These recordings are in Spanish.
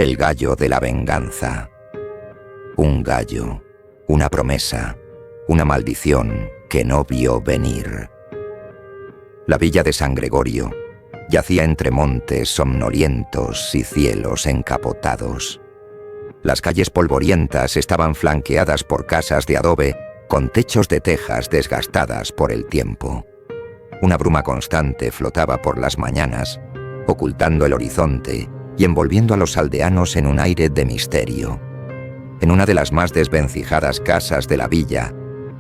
El gallo de la venganza. Un gallo, una promesa, una maldición que no vio venir. La villa de San Gregorio yacía entre montes somnolientos y cielos encapotados. Las calles polvorientas estaban flanqueadas por casas de adobe con techos de tejas desgastadas por el tiempo. Una bruma constante flotaba por las mañanas, ocultando el horizonte y envolviendo a los aldeanos en un aire de misterio. En una de las más desvencijadas casas de la villa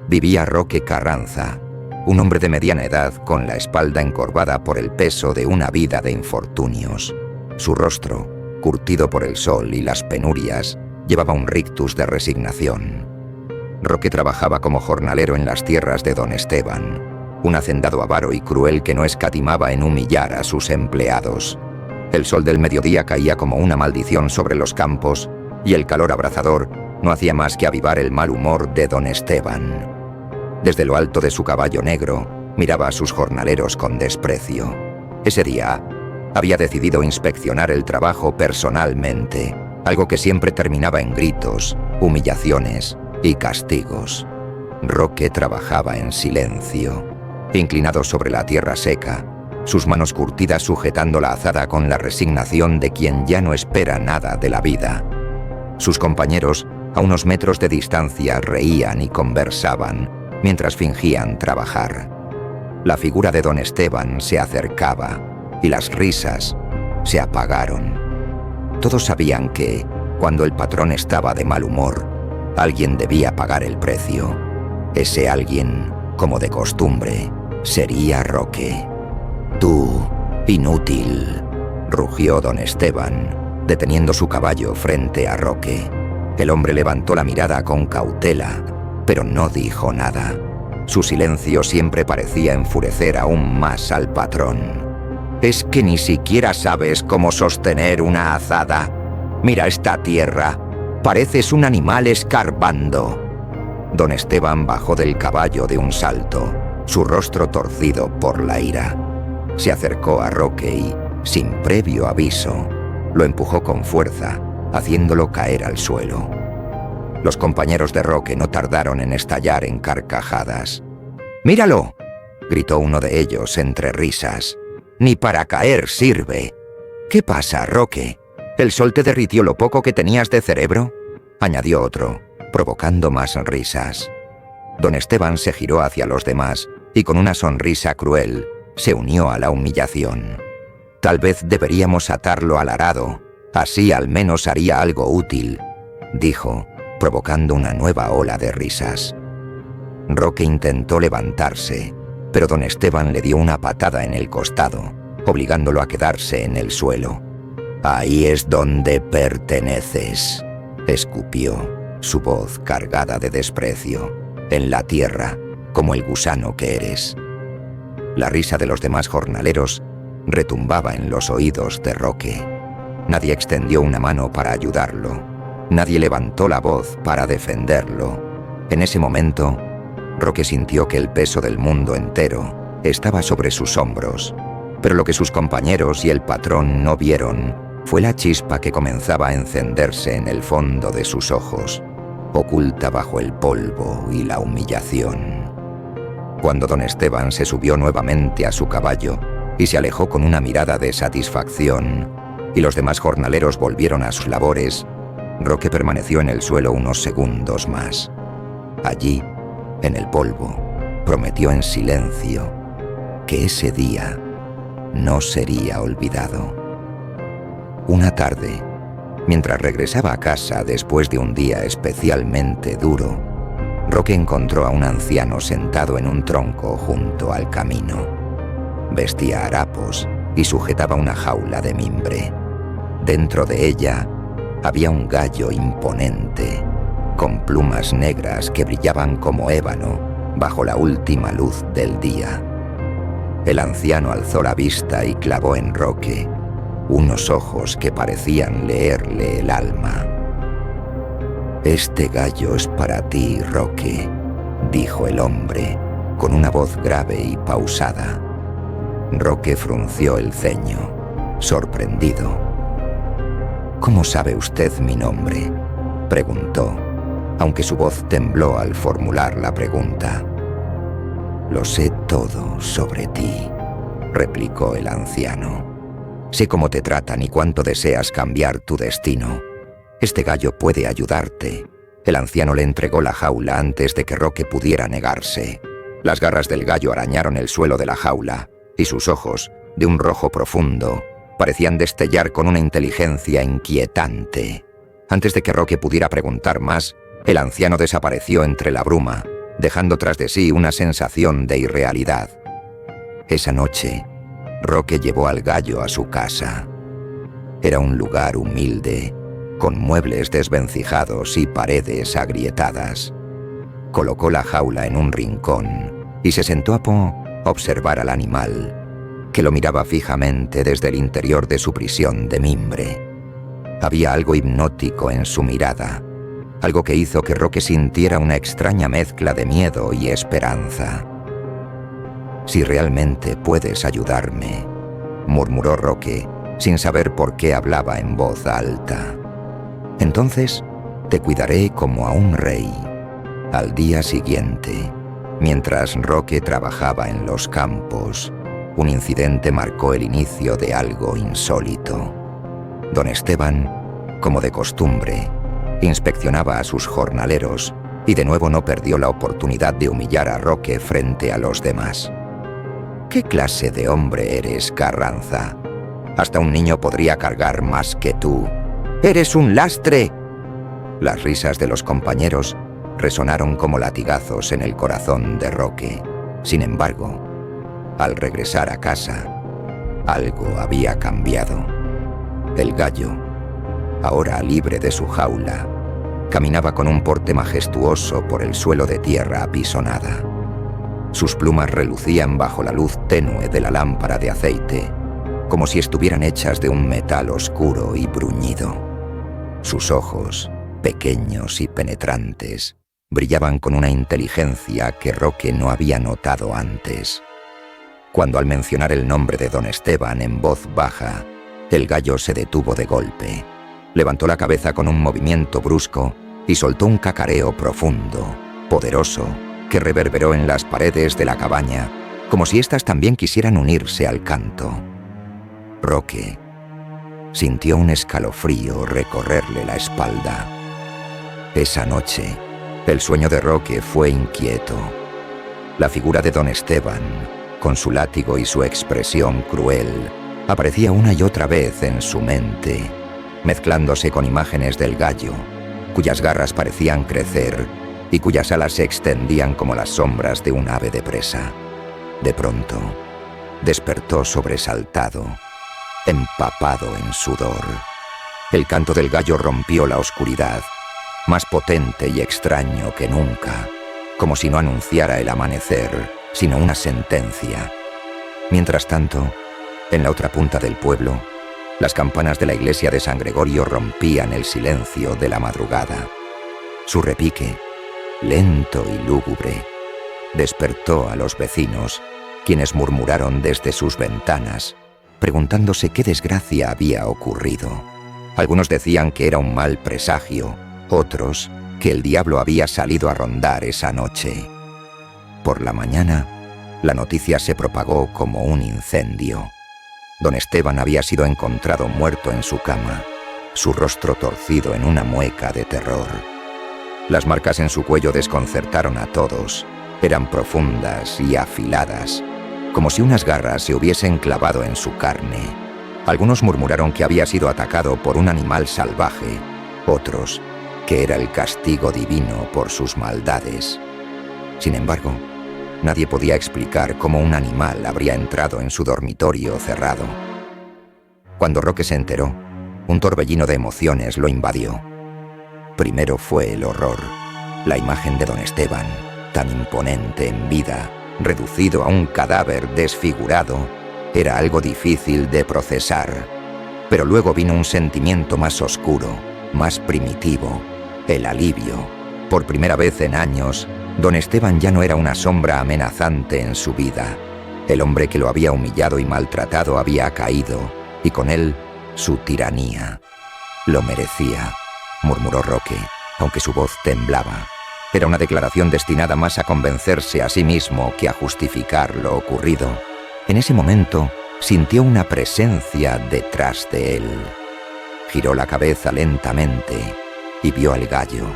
vivía Roque Carranza, un hombre de mediana edad con la espalda encorvada por el peso de una vida de infortunios. Su rostro, curtido por el sol y las penurias, llevaba un rictus de resignación. Roque trabajaba como jornalero en las tierras de don Esteban, un hacendado avaro y cruel que no escatimaba en humillar a sus empleados. El sol del mediodía caía como una maldición sobre los campos y el calor abrasador no hacía más que avivar el mal humor de don Esteban. Desde lo alto de su caballo negro miraba a sus jornaleros con desprecio. Ese día había decidido inspeccionar el trabajo personalmente, algo que siempre terminaba en gritos, humillaciones y castigos. Roque trabajaba en silencio, inclinado sobre la tierra seca, sus manos curtidas sujetando la azada con la resignación de quien ya no espera nada de la vida. Sus compañeros, a unos metros de distancia, reían y conversaban, mientras fingían trabajar. La figura de don Esteban se acercaba, y las risas se apagaron. Todos sabían que, cuando el patrón estaba de mal humor, alguien debía pagar el precio. Ese alguien, como de costumbre, sería Roque. «Tú, inútil», rugió don Esteban, deteniendo su caballo frente a Roque. El hombre levantó la mirada con cautela, pero no dijo nada. Su silencio siempre parecía enfurecer aún más al patrón. «¿Es que ni siquiera sabes cómo sostener una azada? Mira esta tierra, pareces un animal escarbando». Don Esteban bajó del caballo de un salto, su rostro torcido por la ira. Se acercó a Roque y, sin previo aviso, lo empujó con fuerza, haciéndolo caer al suelo. Los compañeros de Roque no tardaron en estallar en carcajadas. «¡Míralo!», gritó uno de ellos entre risas. «Ni para caer sirve». «¿Qué pasa, Roque? ¿El sol te derritió lo poco que tenías de cerebro?», añadió otro, provocando más risas. Don Esteban se giró hacia los demás y con una sonrisa cruel se unió a la humillación. «Tal vez deberíamos atarlo al arado, así al menos haría algo útil», dijo, provocando una nueva ola de risas. Roque intentó levantarse, pero don Esteban le dio una patada en el costado, obligándolo a quedarse en el suelo. «Ahí es donde perteneces», escupió, su voz cargada de desprecio, «en la tierra, como el gusano que eres». La risa de los demás jornaleros retumbaba en los oídos de Roque. Nadie extendió una mano para ayudarlo. Nadie levantó la voz para defenderlo. En ese momento, Roque sintió que el peso del mundo entero estaba sobre sus hombros. Pero lo que sus compañeros y el patrón no vieron fue la chispa que comenzaba a encenderse en el fondo de sus ojos, oculta bajo el polvo y la humillación. Cuando don Esteban se subió nuevamente a su caballo y se alejó con una mirada de satisfacción, y los demás jornaleros volvieron a sus labores, Roque permaneció en el suelo unos segundos más. Allí, en el polvo, prometió en silencio que ese día no sería olvidado. Una tarde, mientras regresaba a casa después de un día especialmente duro, Roque encontró a un anciano sentado en un tronco junto al camino. Vestía harapos y sujetaba una jaula de mimbre. Dentro de ella había un gallo imponente, con plumas negras que brillaban como ébano bajo la última luz del día. El anciano alzó la vista y clavó en Roque unos ojos que parecían leerle el alma. «Este gallo es para ti, Roque», dijo el hombre, con una voz grave y pausada. Roque frunció el ceño, sorprendido. «¿Cómo sabe usted mi nombre?», preguntó, aunque su voz tembló al formular la pregunta. «Lo sé todo sobre ti», replicó el anciano. «Sé cómo te tratan y cuánto deseas cambiar tu destino. Este gallo puede ayudarte». El anciano le entregó la jaula antes de que Roque pudiera negarse. Las garras del gallo arañaron el suelo de la jaula y sus ojos, de un rojo profundo, parecían destellar con una inteligencia inquietante. Antes de que Roque pudiera preguntar más, el anciano desapareció entre la bruma, dejando tras de sí una sensación de irrealidad. Esa noche, Roque llevó al gallo a su casa. Era un lugar humilde, con muebles desvencijados y paredes agrietadas. Colocó la jaula en un rincón y se sentó a observar al animal, que lo miraba fijamente desde el interior de su prisión de mimbre. Había algo hipnótico en su mirada, algo que hizo que Roque sintiera una extraña mezcla de miedo y esperanza. «Si realmente puedes ayudarme», murmuró Roque, sin saber por qué hablaba en voz alta. «Entonces te cuidaré como a un rey». Al día siguiente, mientras Roque trabajaba en los campos, un incidente marcó el inicio de algo insólito. Don Esteban, como de costumbre, inspeccionaba a sus jornaleros y de nuevo no perdió la oportunidad de humillar a Roque frente a los demás. «¿Qué clase de hombre eres, Carranza? Hasta un niño podría cargar más que tú. ¡Eres un lastre!». Las risas de los compañeros resonaron como latigazos en el corazón de Roque. Sin embargo, al regresar a casa, algo había cambiado. El gallo, ahora libre de su jaula, caminaba con un porte majestuoso por el suelo de tierra apisonada. Sus plumas relucían bajo la luz tenue de la lámpara de aceite, como si estuvieran hechas de un metal oscuro y bruñido. Sus ojos, pequeños y penetrantes, brillaban con una inteligencia que Roque no había notado antes. Cuando al mencionar el nombre de don Esteban en voz baja, el gallo se detuvo de golpe. Levantó la cabeza con un movimiento brusco y soltó un cacareo profundo, poderoso, que reverberó en las paredes de la cabaña, como si éstas también quisieran unirse al canto. Roque sintió un escalofrío recorrerle la espalda. Esa noche, el sueño de Roque fue inquieto. La figura de don Esteban, con su látigo y su expresión cruel, aparecía una y otra vez en su mente, mezclándose con imágenes del gallo, cuyas garras parecían crecer y cuyas alas se extendían como las sombras de un ave de presa. De pronto, despertó sobresaltado, empapado en sudor. El canto del gallo rompió la oscuridad, más potente y extraño que nunca, como si no anunciara el amanecer, sino una sentencia. Mientras tanto, en la otra punta del pueblo, las campanas de la iglesia de San Gregorio rompían el silencio de la madrugada. Su repique, lento y lúgubre, despertó a los vecinos, quienes murmuraron desde sus ventanas, preguntándose qué desgracia había ocurrido. Algunos decían que era un mal presagio, otros que el diablo había salido a rondar esa noche. Por la mañana, la noticia se propagó como un incendio. Don Esteban había sido encontrado muerto en su cama, su rostro torcido en una mueca de terror. Las marcas en su cuello desconcertaron a todos. Eran profundas y afiladas, como si unas garras se hubiesen clavado en su carne. Algunos murmuraron que había sido atacado por un animal salvaje, otros que era el castigo divino por sus maldades. Sin embargo, nadie podía explicar cómo un animal habría entrado en su dormitorio cerrado. Cuando Roque se enteró, un torbellino de emociones lo invadió. Primero fue el horror, la imagen de don Esteban, tan imponente en vida, reducido a un cadáver desfigurado, era algo difícil de procesar. Pero luego vino un sentimiento más oscuro, más primitivo, el alivio. Por primera vez en años, don Esteban ya no era una sombra amenazante en su vida. El hombre que lo había humillado y maltratado había caído, y con él su tiranía. Lo merecía, murmuró Roque, aunque su voz temblaba. Era una declaración destinada más a convencerse a sí mismo que a justificar lo ocurrido. En ese momento, sintió una presencia detrás de él. Giró la cabeza lentamente y vio al gallo,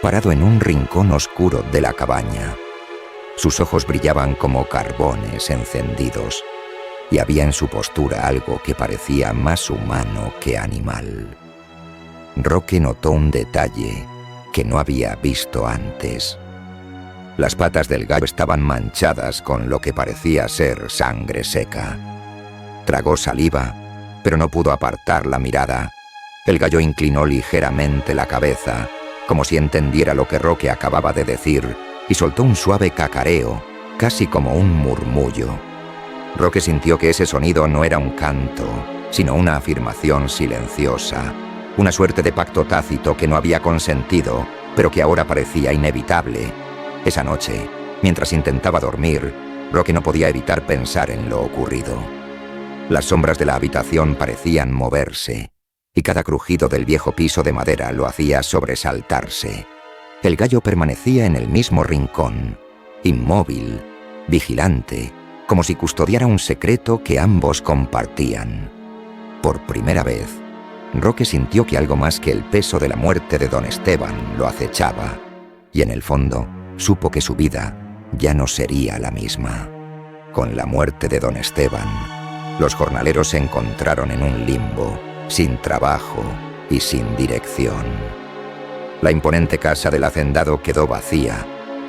parado en un rincón oscuro de la cabaña. Sus ojos brillaban como carbones encendidos, y había en su postura algo que parecía más humano que animal. Roque notó un detalle que no había visto antes. Las patas del gallo estaban manchadas con lo que parecía ser sangre seca. Tragó saliva, pero no pudo apartar la mirada. El gallo inclinó ligeramente la cabeza, como si entendiera lo que Roque acababa de decir, y soltó un suave cacareo, casi como un murmullo. Roque sintió que ese sonido no era un canto, sino una afirmación silenciosa, una suerte de pacto tácito que no había consentido, pero que ahora parecía inevitable. Esa noche, mientras intentaba dormir, Roque no podía evitar pensar en lo ocurrido. Las sombras de la habitación parecían moverse, y cada crujido del viejo piso de madera lo hacía sobresaltarse. El gallo permanecía en el mismo rincón, inmóvil, vigilante, como si custodiara un secreto que ambos compartían. Por primera vez, Roque sintió que algo más que el peso de la muerte de don Esteban lo acechaba, y en el fondo supo que su vida ya no sería la misma. Con la muerte de don Esteban, los jornaleros se encontraron en un limbo, sin trabajo y sin dirección. La imponente casa del hacendado quedó vacía,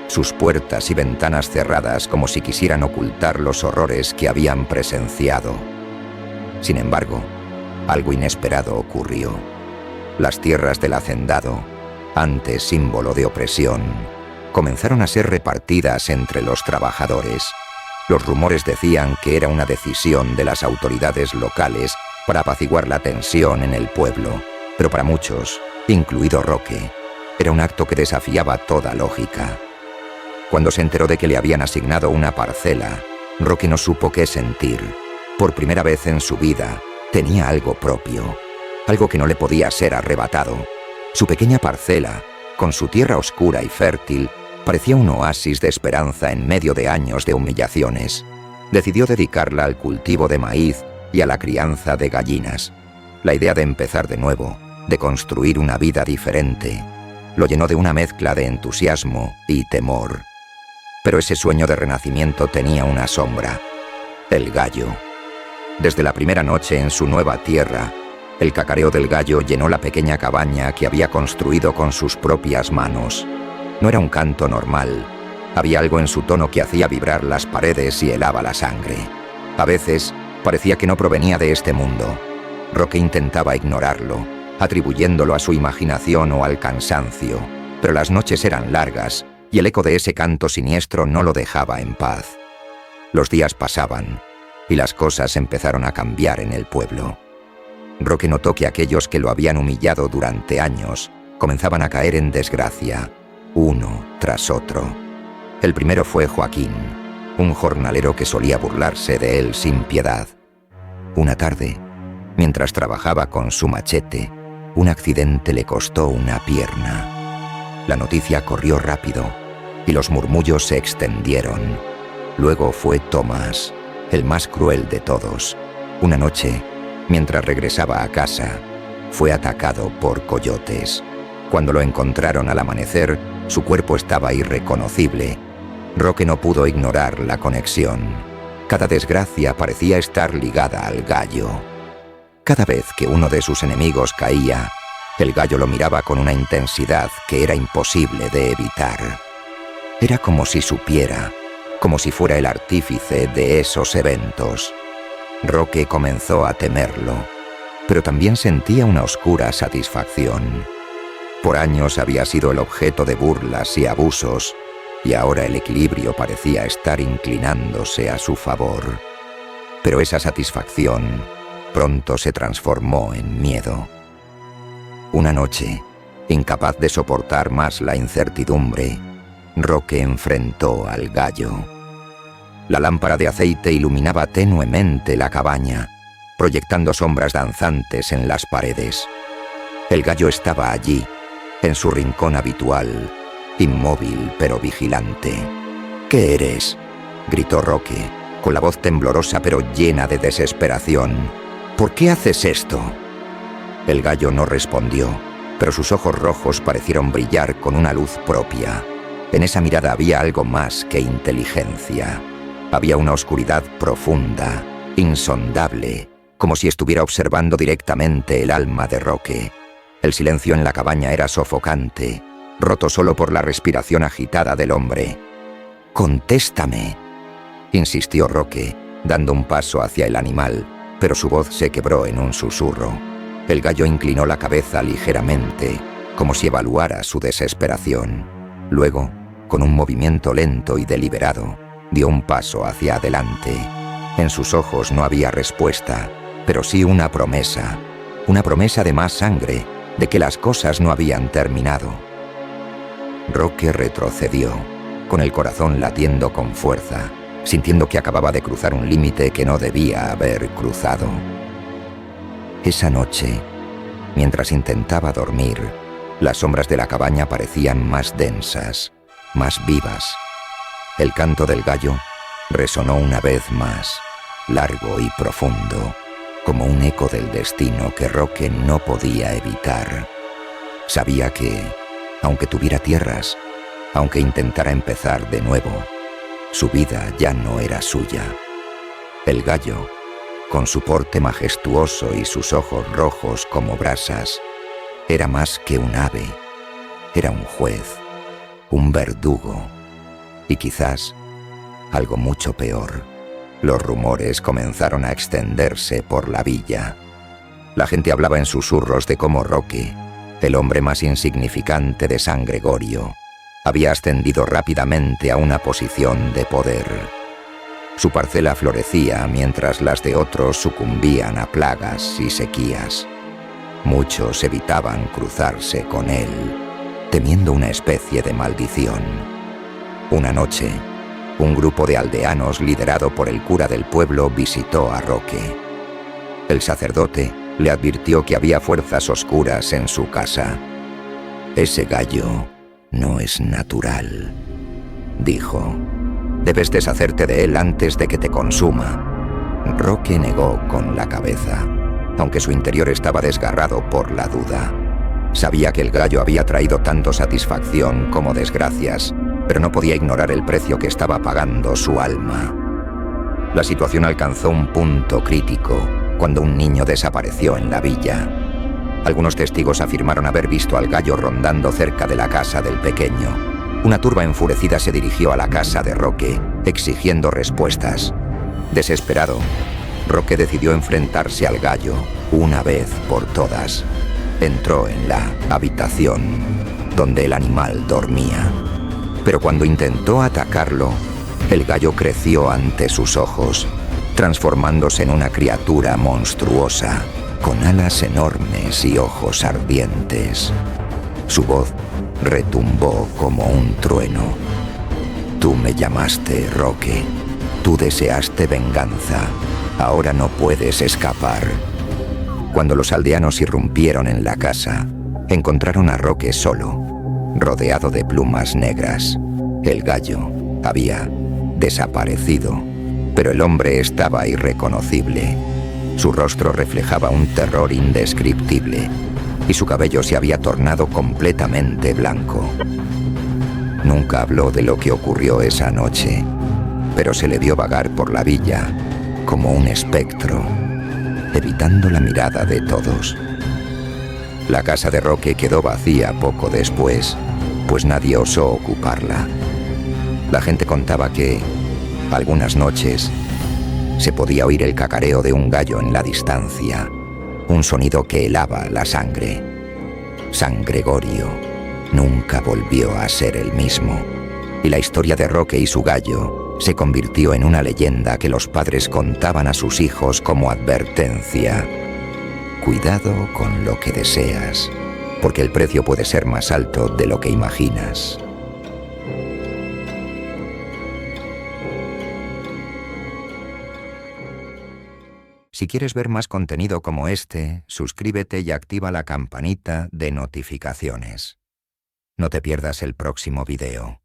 sus puertas y ventanas cerradas como si quisieran ocultar los horrores que habían presenciado. Sin embargo, algo inesperado ocurrió. Las tierras del hacendado, antes símbolo de opresión, comenzaron a ser repartidas entre los trabajadores. Los rumores decían que era una decisión de las autoridades locales para apaciguar la tensión en el pueblo, pero para muchos, incluido Roque, era un acto que desafiaba toda lógica. Cuando se enteró de que le habían asignado una parcela, Roque no supo qué sentir. Por primera vez en su vida, tenía algo propio, algo que no le podía ser arrebatado. Su pequeña parcela, con su tierra oscura y fértil, parecía un oasis de esperanza en medio de años de humillaciones. Decidió dedicarla al cultivo de maíz y a la crianza de gallinas. La idea de empezar de nuevo, de construir una vida diferente, lo llenó de una mezcla de entusiasmo y temor. Pero ese sueño de renacimiento tenía una sombra: el gallo. Desde la primera noche en su nueva tierra, el cacareo del gallo llenó la pequeña cabaña que había construido con sus propias manos. No era un canto normal. Había algo en su tono que hacía vibrar las paredes y helaba la sangre. A veces, parecía que no provenía de este mundo. Roque intentaba ignorarlo, atribuyéndolo a su imaginación o al cansancio, pero las noches eran largas y el eco de ese canto siniestro no lo dejaba en paz. Los días pasaban y las cosas empezaron a cambiar en el pueblo. Roque notó que aquellos que lo habían humillado durante años comenzaban a caer en desgracia, uno tras otro. El primero fue Joaquín, un jornalero que solía burlarse de él sin piedad. Una tarde, mientras trabajaba con su machete, un accidente le costó una pierna. La noticia corrió rápido y los murmullos se extendieron. Luego fue Tomás, el más cruel de todos. Una noche, mientras regresaba a casa, fue atacado por coyotes. Cuando lo encontraron al amanecer, su cuerpo estaba irreconocible. Roque no pudo ignorar la conexión. Cada desgracia parecía estar ligada al gallo. Cada vez que uno de sus enemigos caía, el gallo lo miraba con una intensidad que era imposible de evitar. Era como si supiera, como si fuera el artífice de esos eventos. Roque comenzó a temerlo, pero también sentía una oscura satisfacción. Por años había sido el objeto de burlas y abusos, y ahora el equilibrio parecía estar inclinándose a su favor. Pero esa satisfacción pronto se transformó en miedo. Una noche, incapaz de soportar más la incertidumbre, Roque enfrentó al gallo. La lámpara de aceite iluminaba tenuemente la cabaña, proyectando sombras danzantes en las paredes. El gallo estaba allí, en su rincón habitual, inmóvil pero vigilante. «¿Qué eres?», gritó Roque, con la voz temblorosa pero llena de desesperación. «¿Por qué haces esto?». El gallo no respondió, pero sus ojos rojos parecieron brillar con una luz propia. En esa mirada había algo más que inteligencia. Había una oscuridad profunda, insondable, como si estuviera observando directamente el alma de Roque. El silencio en la cabaña era sofocante, roto solo por la respiración agitada del hombre. «Contéstame», insistió Roque, dando un paso hacia el animal, pero su voz se quebró en un susurro. El gallo inclinó la cabeza ligeramente, como si evaluara su desesperación. Luego, con un movimiento lento y deliberado, dio un paso hacia adelante. En sus ojos no había respuesta, pero sí una promesa de más sangre, de que las cosas no habían terminado. Roque retrocedió, con el corazón latiendo con fuerza, sintiendo que acababa de cruzar un límite que no debía haber cruzado. Esa noche, mientras intentaba dormir, las sombras de la cabaña parecían más densas, más vivas. El canto del gallo resonó una vez más, largo y profundo, como un eco del destino que Roque no podía evitar. Sabía que, aunque tuviera tierras, aunque intentara empezar de nuevo, su vida ya no era suya. El gallo, con su porte majestuoso y sus ojos rojos como brasas, era más que un ave, era un juez, un verdugo, y quizás algo mucho peor. Los rumores comenzaron a extenderse por la villa. La gente hablaba en susurros de cómo Roque, el hombre más insignificante de San Gregorio, había ascendido rápidamente a una posición de poder. Su parcela florecía mientras las de otros sucumbían a plagas y sequías. Muchos evitaban cruzarse con él, temiendo una especie de maldición. Una noche, un grupo de aldeanos liderado por el cura del pueblo visitó a Roque. El sacerdote le advirtió que había fuerzas oscuras en su casa. «Ese gallo no es natural», dijo. «Debes deshacerte de él antes de que te consuma». Roque negó con la cabeza, aunque su interior estaba desgarrado por la duda. Sabía que el gallo había traído tanto satisfacción como desgracias, pero no podía ignorar el precio que estaba pagando su alma. La situación alcanzó un punto crítico cuando un niño desapareció en la villa. Algunos testigos afirmaron haber visto al gallo rondando cerca de la casa del pequeño. Una turba enfurecida se dirigió a la casa de Roque, exigiendo respuestas. Desesperado, Roque decidió enfrentarse al gallo una vez por todas. Entró en la habitación donde el animal dormía. Pero cuando intentó atacarlo, el gallo creció ante sus ojos, transformándose en una criatura monstruosa, con alas enormes y ojos ardientes. Su voz retumbó como un trueno. «Tú me llamaste, Roque. Tú deseaste venganza. Ahora no puedes escapar». Cuando los aldeanos irrumpieron en la casa, encontraron a Roque solo, rodeado de plumas negras. El gallo había desaparecido, pero el hombre estaba irreconocible. Su rostro reflejaba un terror indescriptible y su cabello se había tornado completamente blanco. Nunca habló de lo que ocurrió esa noche, pero se le vio vagar por la villa como un espectro, evitando la mirada de todos. La casa de Roque quedó vacía poco después, pues nadie osó ocuparla. La gente contaba que, algunas noches, se podía oír el cacareo de un gallo en la distancia, un sonido que helaba la sangre. San Gregorio nunca volvió a ser el mismo, y la historia de Roque y su gallo se convirtió en una leyenda que los padres contaban a sus hijos como advertencia. Cuidado con lo que deseas, porque el precio puede ser más alto de lo que imaginas. Si quieres ver más contenido como este, suscríbete y activa la campanita de notificaciones. No te pierdas el próximo video.